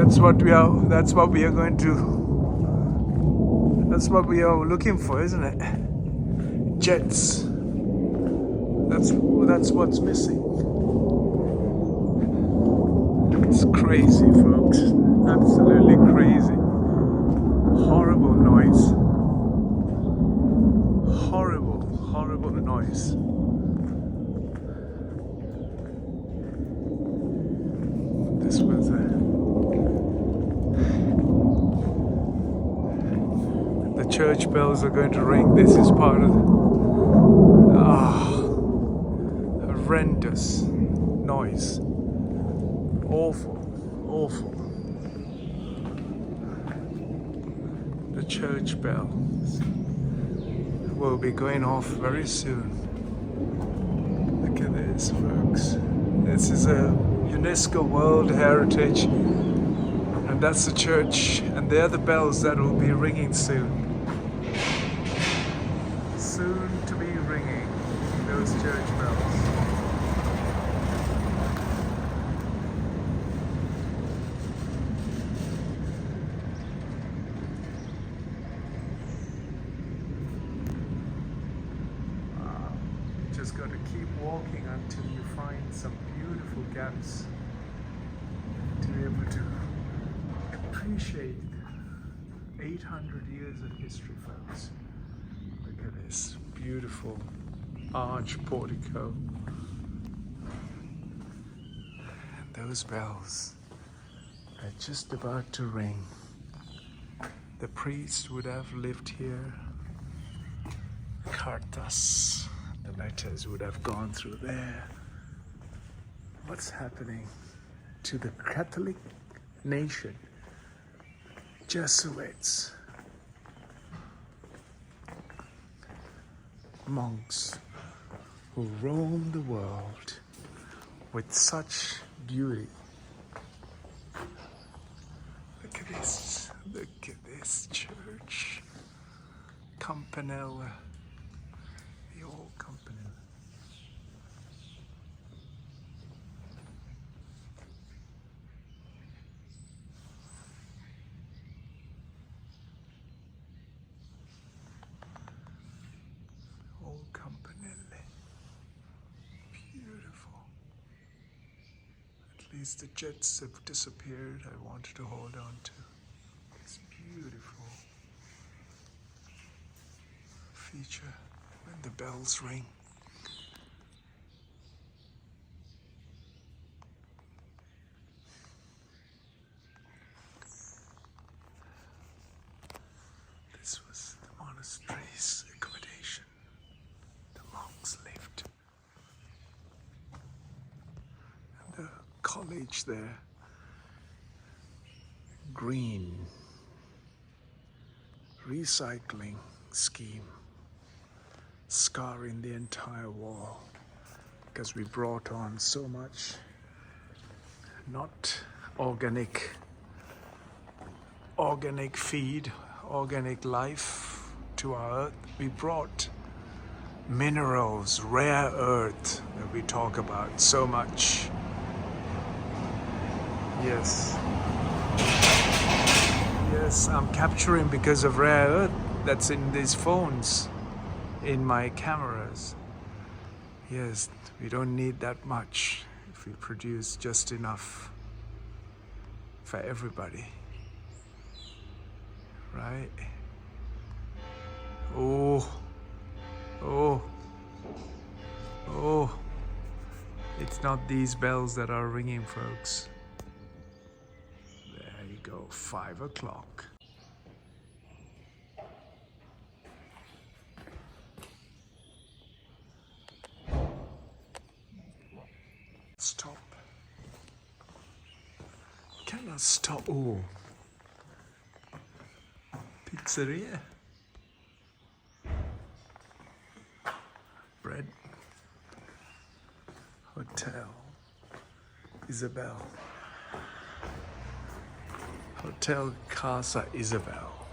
That's what we are. That's what we are going to. That's what we are looking for, isn't it? Jets. That's what's missing. It's crazy, folks. Absolutely crazy. Horrible noise. Horrible noise. This was the church bells are going to ring. This is part of horrendous noise. Awful. The church bells will be going off very soon. Look at this, folks. This is a UNESCO World Heritage, and that's the church, and they're the bells that will be ringing soon. Soon to be ringing, those church bells. Just got to keep walking until you find some beautiful gaps to be able to appreciate 800 years of history, folks. Look at this beautiful arch portico. And those bells are just about to ring. The priest would have lived here. Cartas. The letters would have gone through there. What's happening to the Catholic nation? Jesuits, monks who roam the world with such beauty. Look at this church. Campanella. The old Campanella. Old Campanella. Beautiful. At least the jets have disappeared. I wanted to hold on to. It's beautiful feature when the bells ring. This was the monastery's accommodation. The monks lived. And the college there, green recycling scheme, scarring the entire wall because we brought on so much not organic feed, organic life to our earth. We brought minerals, rare earth that we talk about so much. Yes, I'm capturing because of rare earth that's in these phones, in my cameras. Yes, we don't need that much if we produce just enough for everybody, right? Oh, it's not these bells that are ringing, folks. There you go, 5 o'clock. Stop. Cannot stop. Oh. Pizzeria. Bread. Hotel. Isabel. Hotel Casa Isabel.